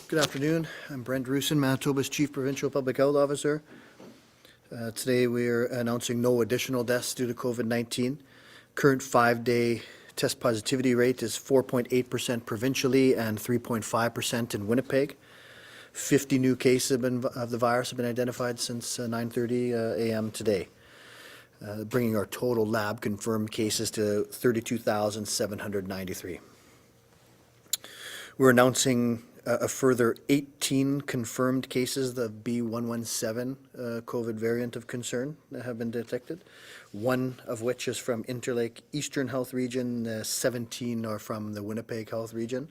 Good afternoon. I'm Brent Roussin, Manitoba's Chief Provincial Public Health Officer. Today we are announcing no additional deaths due to COVID-19. Current 5-day test positivity rate is 4.8% provincially and 3.5% in Winnipeg. 50 new cases of the virus have been identified since 9:30 a.m. today, bringing our total lab confirmed cases to 32,793. We're announcing a further 18 confirmed cases of B117 COVID variant of concern that have been detected, one of which is from Interlake Eastern Health Region, 17 are from the Winnipeg Health Region.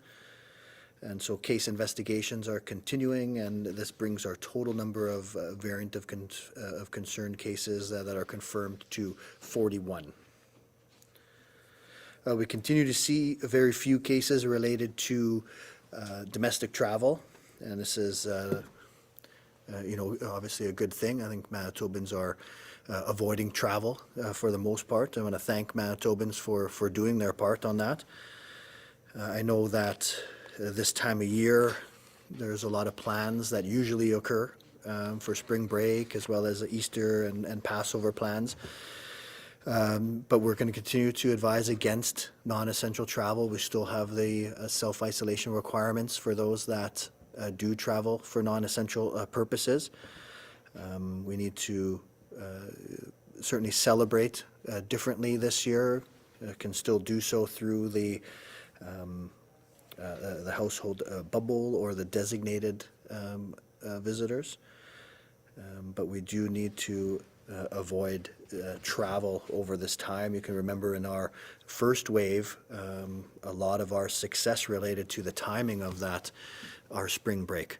And so case investigations are continuing, and this brings our total number of variant of concern cases that are confirmed to 41. We continue to see very few cases related to domestic travel, and this is, obviously a good thing. I think Manitobans are avoiding travel for the most part. I want to thank Manitobans for doing their part on that. I know that this time of year there's a lot of plans that usually occur for spring break as well as Easter and Passover plans. But we're going to continue to advise against non-essential travel. We still have the self-isolation requirements for those that do travel for non-essential purposes. We need to certainly celebrate differently this year. Can still do so through the household bubble or the designated visitors. But we do need to avoid travel over this time. You can remember in our first wave, a lot of our success related to the timing of that, our spring break.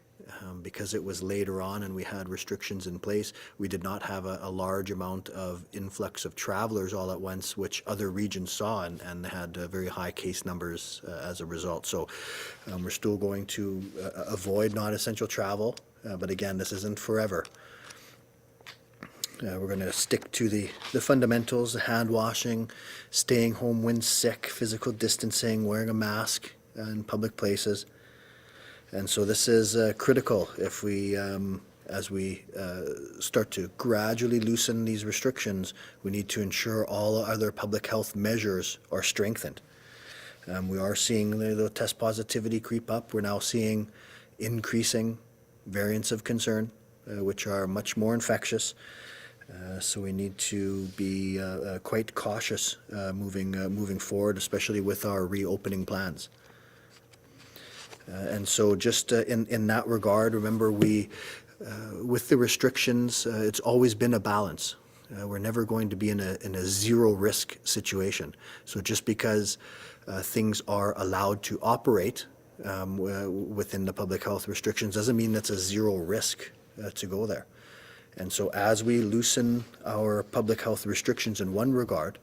Because it was later on and we had restrictions in place, we did not have a large amount of influx of travelers all at once, which other regions saw and had very high case numbers as a result. So we're still going to avoid non-essential travel, but again, this isn't forever. We're going to stick to the fundamentals, hand washing, staying home when sick, physical distancing, wearing a mask in public places. And so this is critical if we, as we start to gradually loosen these restrictions, we need to ensure all other public health measures are strengthened. We are seeing the test positivity creep up. We're now seeing increasing variants of concern, which are much more infectious. So we need to be quite cautious moving forward, especially with our reopening plans. And so just in that regard, remember with the restrictions, it's always been a balance. We're never going to be in a zero risk situation. So just because things are allowed to operate within the public health restrictions doesn't mean that's a zero risk to go there. And so as we loosen our public health restrictions in one regard,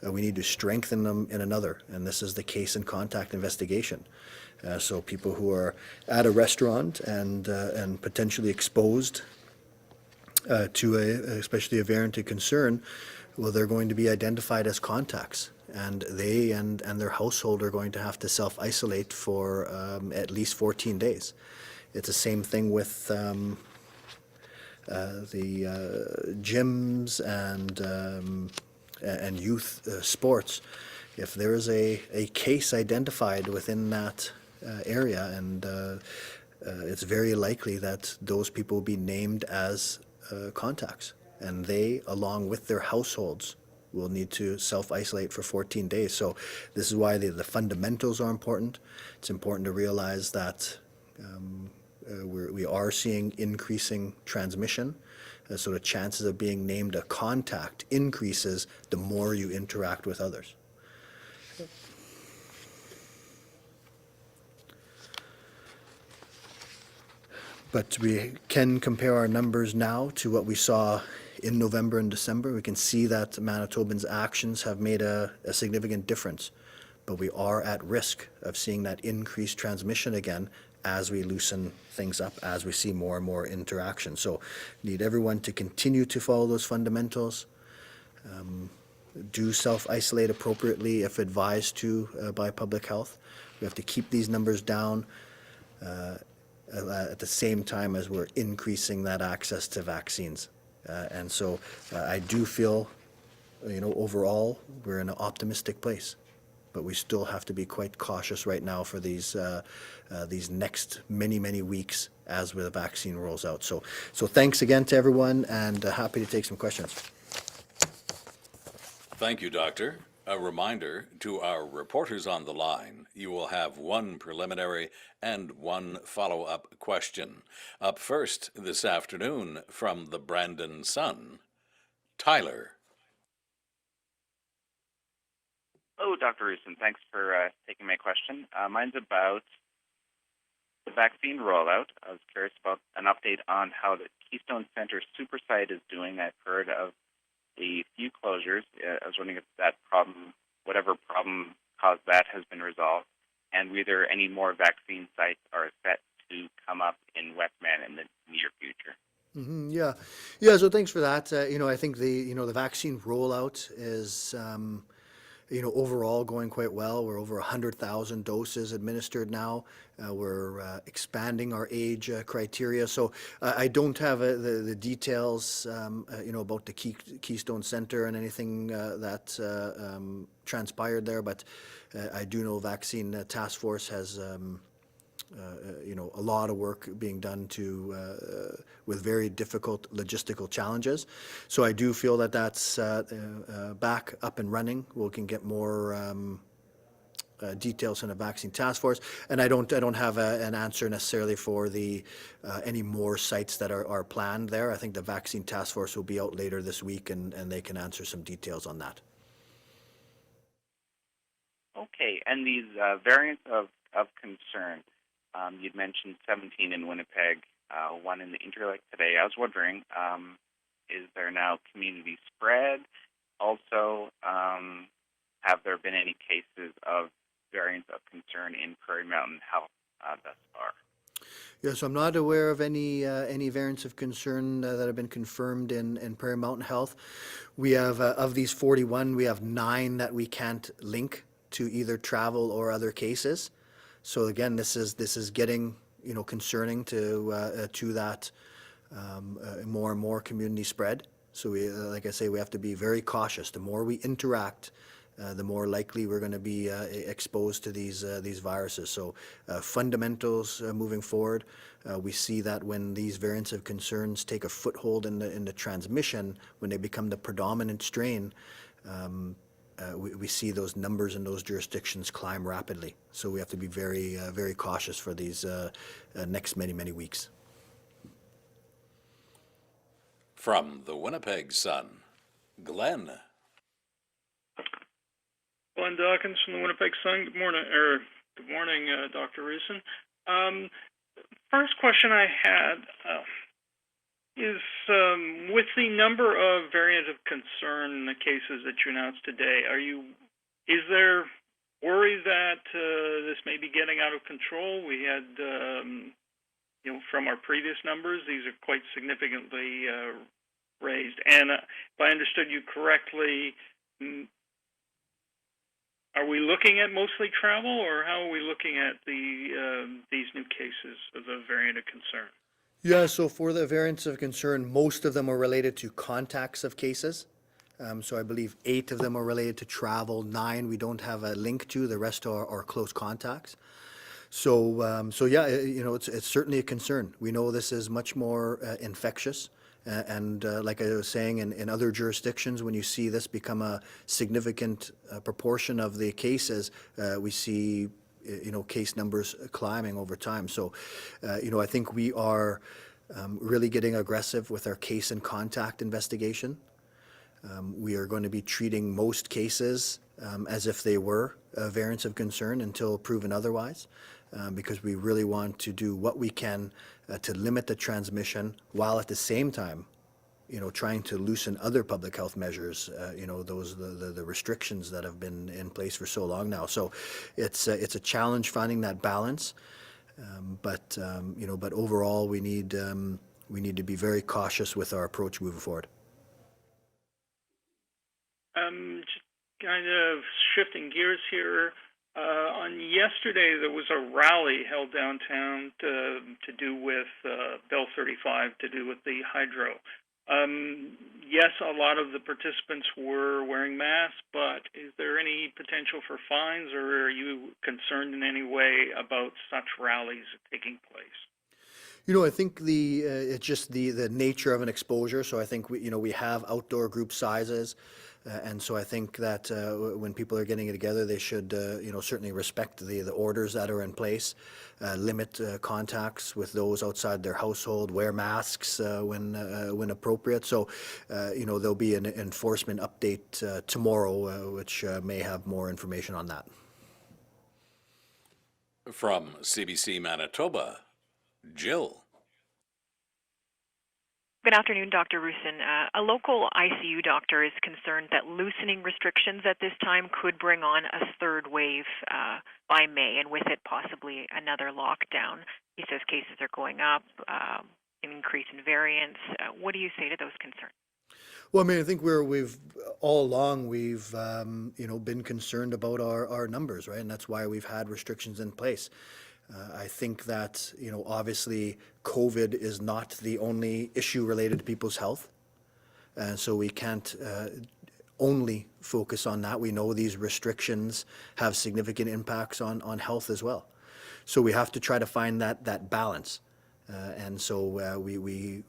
we need to strengthen them in another. And this is the case and contact investigation. So people who are at a restaurant and potentially exposed to especially a variant of concern, well, they're going to be identified as contacts. And they and their household are going to have to self-isolate for at least 14 days. It's the same thing with the gyms and youth sports. If there is a case identified within that area, and it's very likely that those people will be named as contacts, and they, along with their households, will need to self-isolate for 14 days. So this is why the fundamentals are important. It's important to realize that we are seeing increasing transmission, so the chances of being named a contact increases the more you interact with others. But we can compare our numbers now to what we saw in November and December. We can see that Manitobans' actions have made a significant difference, but we are at risk of seeing that increased transmission again as we loosen things up, as we see more and more interaction. So need everyone to continue to follow those fundamentals, do self-isolate appropriately if advised to by public health. We have to keep these numbers down, at the same time as we're increasing that access to vaccines. And so I do feel, overall, we're in an optimistic place. But we still have to be quite cautious right now for these next many weeks as the vaccine rolls out. So thanks again to everyone, and happy to take some questions. Thank you, Doctor. A reminder to our reporters on the line, you will have one preliminary and one follow-up question. Up first this afternoon from the Brandon Sun, Tyler. Hello, Dr. Roussin. Thanks for taking my question. Mine's about the vaccine rollout. I was curious about an update on how the Keystone Center super site is doing. I've heard of a few closures. I was wondering if that problem, whatever problem caused that, has been resolved, and whether any more vaccine sites are set to come up in Westman in the near future. Yeah. So thanks for that. I think the vaccine rollout is overall going quite well. We're over 100,000 doses administered now. We're expanding our age criteria. So I don't have the details, about the Keystone Center and anything that transpired there, but I do know Vaccine Task Force has a lot of work being done with very difficult logistical challenges. So I do feel that that's back up and running. We can get more details on the Vaccine Task Force, and I don't have an answer necessarily for the any more sites that are planned there. I think the Vaccine Task Force will be out later this week, and they can answer some details on that. Okay, and these variants of concern. You'd mentioned 17 in Winnipeg, one in the Interlake today. I was wondering, is there now community spread? Also, have there been any cases of variants of concern in Prairie Mountain Health thus far? Yes, I'm not aware of any variants of concern that have been confirmed in Prairie Mountain Health. We have, of these 41, we have 9 that we can't link to either travel or other cases. So again, this is getting concerning to that more and more community spread. So we, like I say, we have to be very cautious. The more we interact, the more likely we're going to be exposed to these viruses. So fundamentals moving forward, we see that when these variants of concerns take a foothold in the transmission, when they become the predominant strain, we see those numbers in those jurisdictions climb rapidly. So we have to be very cautious for these next many weeks. From the Winnipeg Sun, Glenn. Glenn Dawkins from the Winnipeg Sun. Good morning, Dr. Roussin. First question I had is with the number of variant of concern cases that you announced today, is there worry that this may be getting out of control? We had, from our previous numbers, these are quite significantly raised. And if I understood you correctly, are we looking at mostly travel, or how are we looking at these new cases of the variant of concern? Yeah, so for the variants of concern, most of them are related to contacts of cases. So I believe 8 of them are related to travel, 9 we don't have a link to, the rest are close contacts. So yeah, it's certainly a concern. We know this is much more infectious. And like I was saying, in other jurisdictions, when you see this become a significant proportion of the cases, we see case numbers climbing over time. So, I think we are really getting aggressive with our case and contact investigation. We are going to be treating most cases as if they were variants of concern until proven otherwise, because we really want to do what we can to limit the transmission while at the same time trying to loosen other public health measures, the restrictions that have been in place for so long now. So it's a challenge finding that balance, but overall we need to be very cautious with our approach moving forward. Just kind of shifting gears here, On yesterday, there was a rally held downtown to do with Bill 35, to do with the hydro. Yes, a lot of the participants were wearing masks, but is there any potential for fines, or are you concerned in any way about such rallies taking place? I think it's just the nature of an exposure. So I think we have outdoor group sizes, and so I think that when people are getting together, they should certainly respect the orders that are in place, limit contacts with those outside their household, wear masks when appropriate. So there'll be an enforcement update tomorrow, which may have more information on that. From CBC Manitoba, Jill. Good afternoon, Dr. Roussin. A local ICU doctor is concerned that loosening restrictions at this time could bring on a third wave by May, and with it possibly another lockdown. He says cases are going up, an increase in variants. What do you say to those concerns? Well, I mean, I think we've all along been concerned about our numbers, right? And that's why we've had restrictions in place. I think that obviously COVID is not the only issue related to people's health, and so we can't only focus on that. We know these restrictions have significant impacts on health as well. So we have to try to find that balance. And so we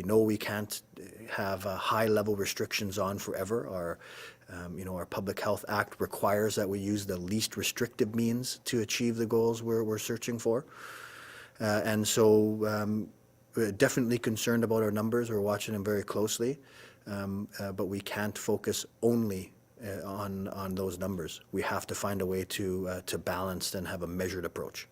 know we can't have high level restrictions on forever. Our Public Health Act requires that we use the least restrictive means to achieve the goals we're searching for. And so we're definitely concerned about our numbers. We're watching them very closely, but we can't focus only on those numbers. We have to find a way to balance and have a measured approach.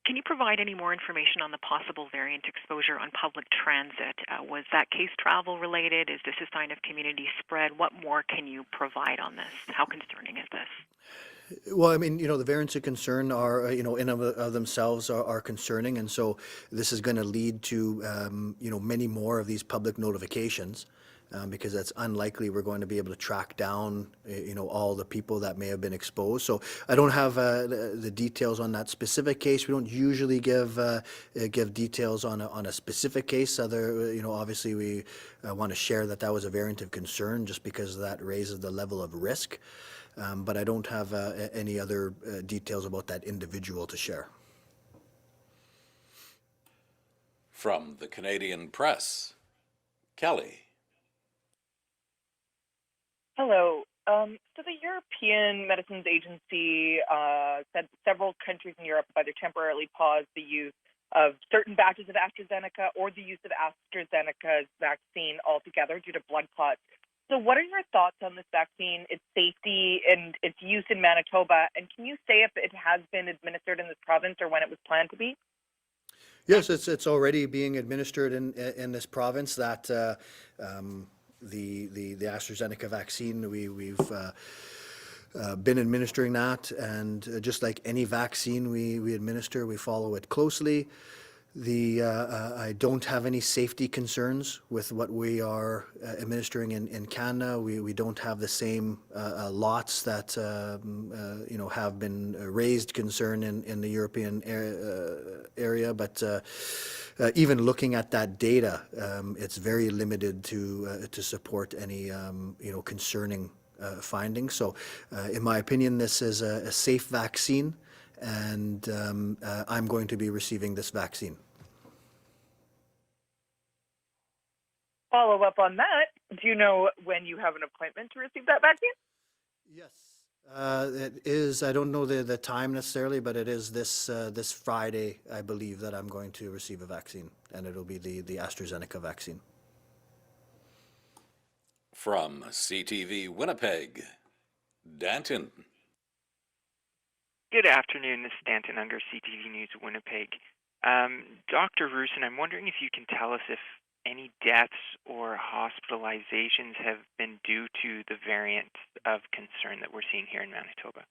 Can you provide any more information on the possible variant exposure on public transit? Was that case travel related? Is this a sign of community spread? What more can you provide on this? How concerning is this? Well, I mean, the variants of concern are, in and of themselves are concerning. And so this is going to lead to, many more of these public notifications. Because it's unlikely we're going to be able to track down, all the people that may have been exposed. So I don't have the details on that specific case. We don't usually give details on a specific case. Obviously we want to share that was a variant of concern just because that raises the level of risk. But I don't have any other details about that individual to share. From the Canadian Press, Kelly. Hello. So the European Medicines Agency said several countries in Europe have either temporarily paused the use of certain batches of AstraZeneca or the use of AstraZeneca's vaccine altogether due to blood clots. So what are your thoughts on this vaccine, its safety, and its use in Manitoba? And can you say if it has been administered in this province or when it was planned to be? Yes, it's already being administered in this province. That the AstraZeneca vaccine, we've been administering that, and just like any vaccine we administer, we follow it closely. I don't have any safety concerns with what we are administering in Canada. We don't have the same lots that have been raised concern in the European area, but even looking at that data, it's very limited to support any concerning findings. So in my opinion, this is a safe vaccine, and I'm going to be receiving this vaccine. Follow up on that. Do you know when you have an appointment to receive that vaccine? Yes, it is. I don't know the time necessarily, but it is this Friday, I believe, that I'm going to receive a vaccine, and it'll be the AstraZeneca vaccine. From CTV Winnipeg, Danton. Good afternoon. This is Danton Unger, CTV News Winnipeg. Dr. Roussin, I'm wondering if you can tell us if any deaths or hospitalizations have been due to the variant of concern that we're seeing here in Manitoba.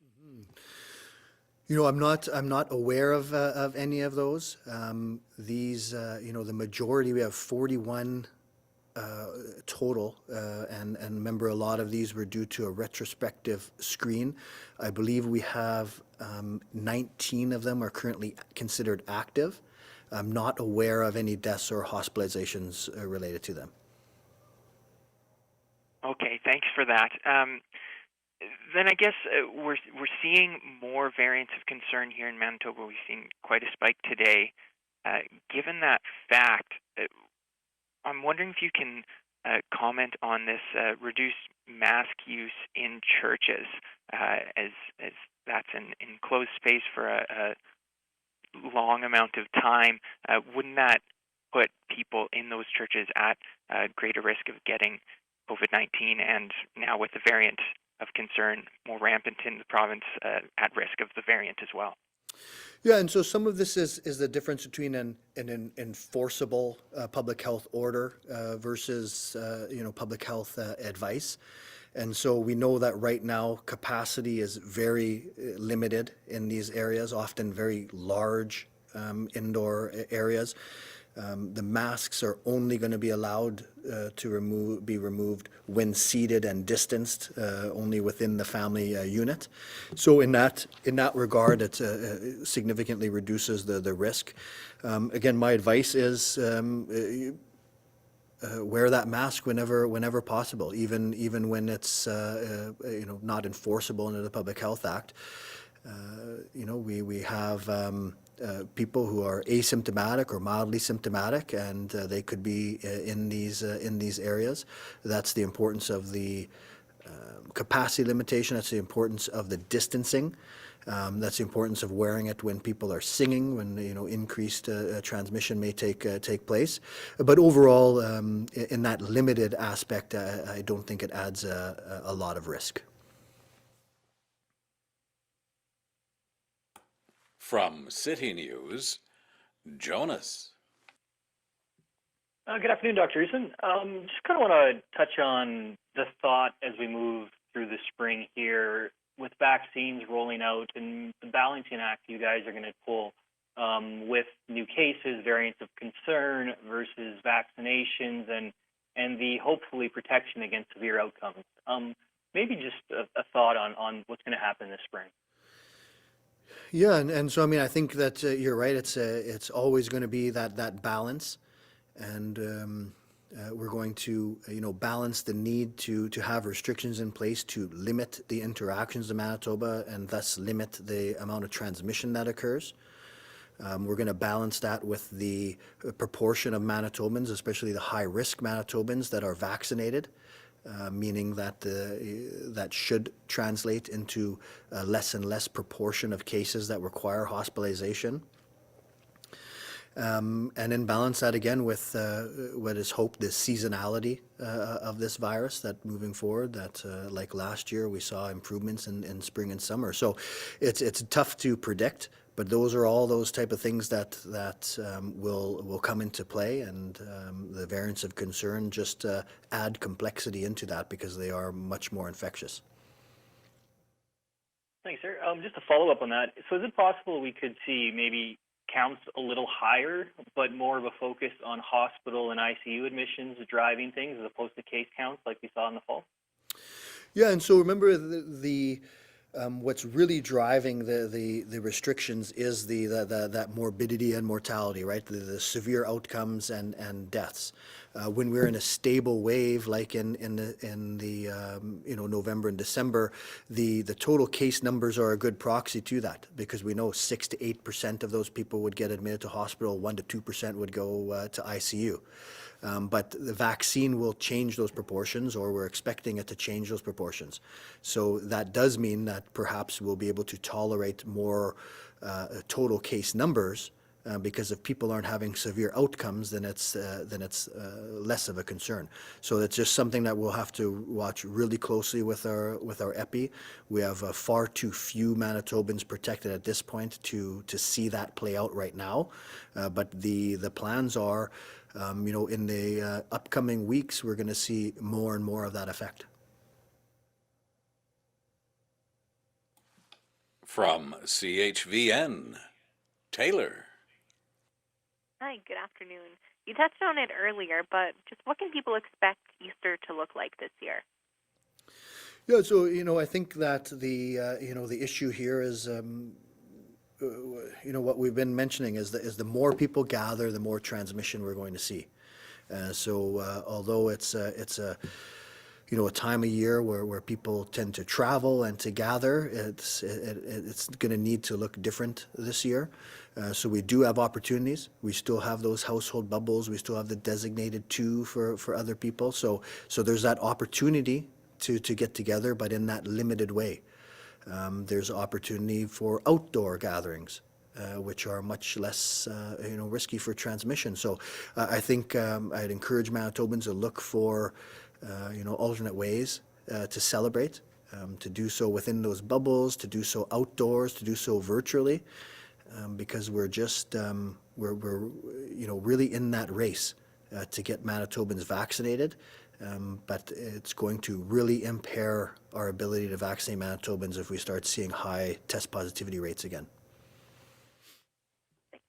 I'm not aware of any of those. The majority, we have 41 total, and remember a lot of these were due to a retrospective screen. I believe we have 19 of them are currently considered active. I'm not aware of any deaths or hospitalizations related to them. Okay, thanks for that. Then I guess we're seeing more variants of concern here in Manitoba. We've seen quite a spike today. Given that fact, I'm wondering if you can comment on this reduced mask use in churches, as that's an enclosed space for a long amount of time. Wouldn't that put people in those churches at greater risk of getting COVID-19, and now with the variant of concern more rampant in the province, at risk of the variant as well? Yeah, and so some of this is the difference between an enforceable public health order versus public health advice. And so we know that right now capacity is very limited in these areas, often very large indoor areas. The masks are only going to be allowed to be removed when seated and distanced, only within the family unit. So in that regard, it significantly reduces the risk. Again, my advice is wear that mask whenever possible, even when it's not enforceable under the Public Health Act. We have people who are asymptomatic or mildly symptomatic, and they could be in these areas. That's the importance of the capacity limitation. That's the importance of the distancing. That's the importance of wearing it when people are singing, when increased transmission may take place. But overall, in that limited aspect, I don't think it adds a lot of risk. From City News, Jonas. Good afternoon, Dr. Roussin. Just kind of want to touch on the thought as we move through the spring here with vaccines rolling out and the balancing act you guys are going to pull with new cases, variants of concern versus vaccinations, and the hopefully protection against severe outcomes. Maybe just a thought on what's going to happen this spring. Yeah, and so I think that you're right. It's always going to be that balance, and we're going to balance the need to have restrictions in place to limit the interactions in Manitoba and thus limit the amount of transmission that occurs. We're going to balance that with the proportion of Manitobans, especially the high-risk Manitobans that are vaccinated. Meaning that that should translate into a less and less proportion of cases that require hospitalization. And then balance that again with what is hoped the seasonality of this virus, that moving forward, that like last year we saw improvements in spring and summer. So it's tough to predict, but those are all those type of things that will come into play, and the variants of concern just add complexity into that because they are much more infectious. Thanks, sir. Just to follow up on that, so is it possible we could see maybe counts a little higher, but more of a focus on hospital and ICU admissions driving things as opposed to case counts like we saw in the fall? Yeah, and so remember the what's really driving the restrictions is that morbidity and mortality, right? The severe outcomes and deaths. When we're in a stable wave, like in the November and December, the total case numbers are a good proxy to that, because we know 6 to 8% of those people would get admitted to hospital, 1 to 2% would go to ICU. But the vaccine will change those proportions, or we're expecting it to change those proportions. So that does mean that perhaps we'll be able to tolerate more total case numbers, because if people aren't having severe outcomes, then it's less of a concern. So it's just something that we'll have to watch really closely with our epi. We have far too few Manitobans protected at this point to see that play out right now. But the plans are, in the upcoming weeks, we're going to see more and more of that effect. From CHVN, Taylor. Hi, good afternoon. You touched on it earlier, but just what can people expect Easter to look like this year? Yeah, so I think that the issue here is what we've been mentioning is the more people gather, the more transmission we're going to see. Although it's a time of year where people tend to travel and to gather, it's going to need to look different this year. So we do have opportunities. We still have those household bubbles. We still have the designated two for other people. So there's that opportunity to get together, but in that limited way. There's opportunity for outdoor gatherings, which are much less, risky for transmission. So I think I'd encourage Manitobans to look for, alternate ways to celebrate, to do so within those bubbles, to do so outdoors, to do so virtually, because we're just we're really in that race to get Manitobans vaccinated. But it's going to really impair our ability to vaccinate Manitobans if we start seeing high test positivity rates again. Thanks.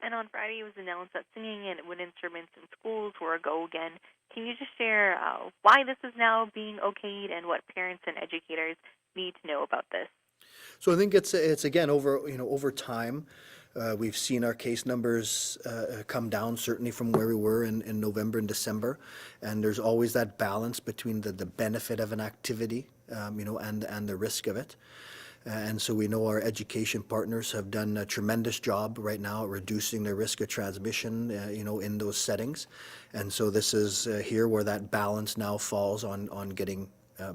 And on Friday, it was announced that singing and wind instruments in schools were a go again. Can you just share why this is now being okayed and what parents and educators need to know about this? So I think it's again over time. We've seen our case numbers come down, certainly from where we were in November and December, and there's always that balance between the benefit of an activity, and the risk of it. And so we know our education partners have done a tremendous job right now at reducing the risk of transmission, in those settings. And so this is here where that balance now falls on getting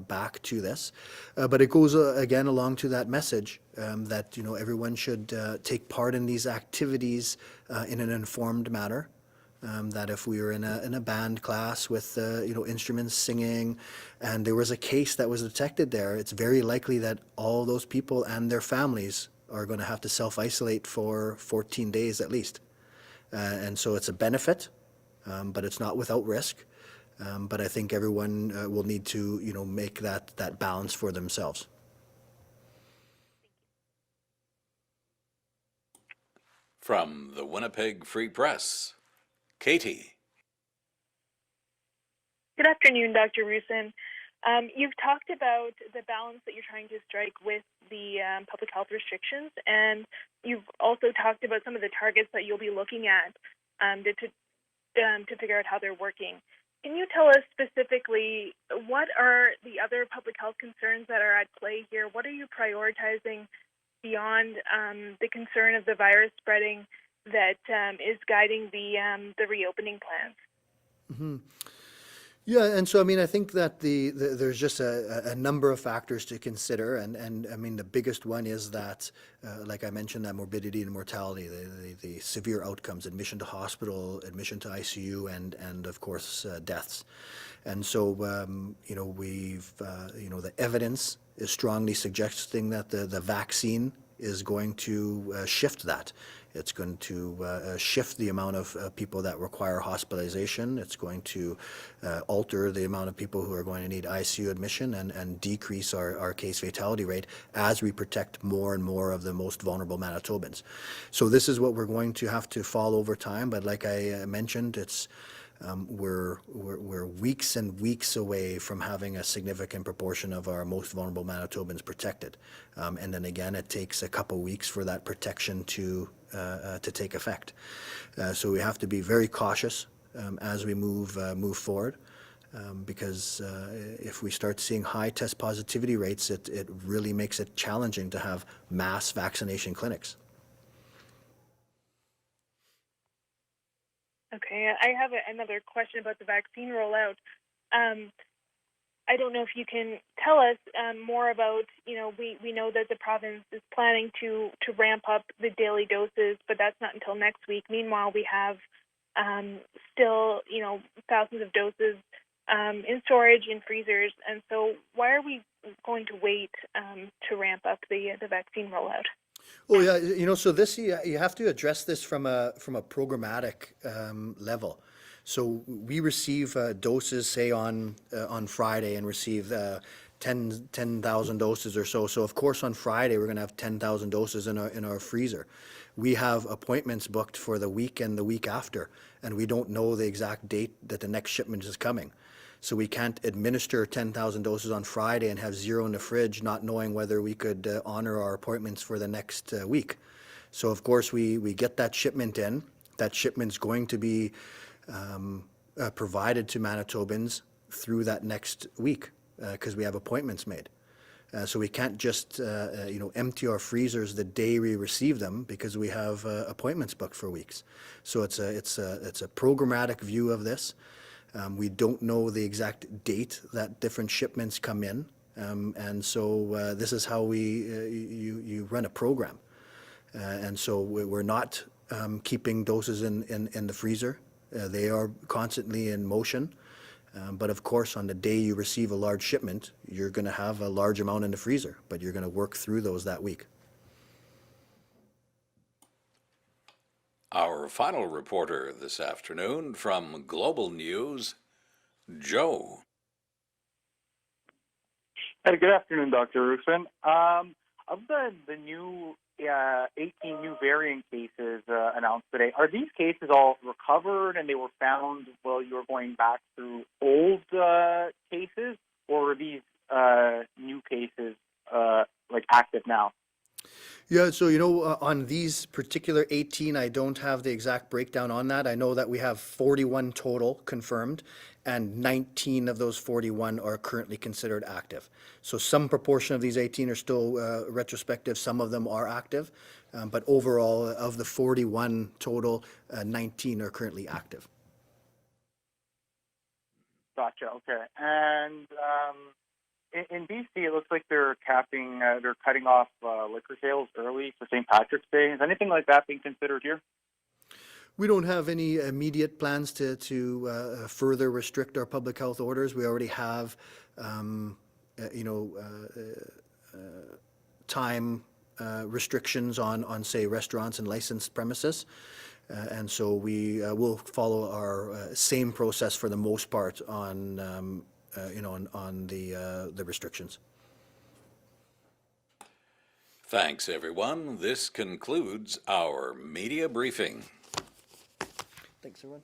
back to this. But it goes again along to that message that everyone should take part in these activities in an informed manner. That if we were in a band class with instruments singing, and there was a case that was detected there, it's very likely that all those people and their families are going to have to self-isolate for 14 days at least. And so it's a benefit, but it's not without risk. But I think everyone will need to, make that balance for themselves. From the Winnipeg Free Press, Katie. Good afternoon, Dr. Roussin. You've talked about the balance that you're trying to strike with the public health restrictions, and you've also talked about some of the targets that you'll be looking at to figure out how they're working. Can you tell us specifically what are the other public health concerns that are at play here? What are you prioritizing beyond the concern of the virus spreading that is guiding the reopening plans? Mm-hmm. Yeah, and so I think that there's just a number of factors to consider, and the biggest one is that, like I mentioned, that morbidity and mortality, the severe outcomes, admission to hospital, admission to ICU, and of course deaths. And so we've the evidence is strongly suggesting that the vaccine is going to shift that. It's going to shift the amount of people that require hospitalization. It's going to alter the amount of people who are going to need ICU admission and decrease our case fatality rate as we protect more and more of the most vulnerable Manitobans. So this is what we're going to have to follow over time. But like I mentioned, it's we're weeks and weeks away from having a significant proportion of our most vulnerable Manitobans protected. And then again, it takes a couple weeks for that protection to take effect. So we have to be very cautious as we move forward, because if we start seeing high test positivity rates, it really makes it challenging to have mass vaccination clinics. Okay, I have another question about the vaccine rollout. I don't know if you can tell us more about, we know that the province is planning to ramp up the daily doses, but that's not until next week. Meanwhile, we have still, thousands of doses in storage in freezers. And so why are we going to wait to ramp up the vaccine rollout? Well, yeah, so this you have to address this from a programmatic level. So we receive doses, say on Friday, and receive 10,000 doses or so. So of course on Friday we're going to have 10,000 doses in our freezer. We have appointments booked for the week and the week after, and we don't know the exact date that the next shipment is coming. So we can't administer 10,000 doses on Friday and have zero in the fridge, not knowing whether we could honor our appointments for the next week. So of course we get that shipment in. That shipment's going to be provided to Manitobans through that next week because we have appointments made. So we can't just empty our freezers the day we receive them because we have appointments booked for weeks. So it's a programmatic view of this. We don't know the exact date that different shipments come in, and so this is how you run a program. And so we're not keeping doses in the freezer. They are constantly in motion. But of course, on the day you receive a large shipment, you're going to have a large amount in the freezer, but you're going to work through those that week. Our final reporter this afternoon from Global News, Joe. Hey, good afternoon, Dr. Roussin. Of the new 18 new variant cases announced today, are these cases all recovered and they were found while you were going back through old cases, or are these new cases active now? Yeah, so on these particular 18, I don't have the exact breakdown on that. I know that we have 41 total confirmed, and 19 of those 41 are currently considered active. So some proportion of these 18 are still retrospective, some of them are active, but overall, of the 41 total, 19 are currently active. Gotcha, okay. And in BC, it looks like they're cutting off liquor sales early for St. Patrick's Day. Is anything like that being considered here? We don't have any immediate plans to further restrict our public health orders. We already have, time restrictions on, say, restaurants and licensed premises. And so we will follow our same process for the most part on the restrictions. Thanks, everyone. This concludes our media briefing. Thanks, everyone.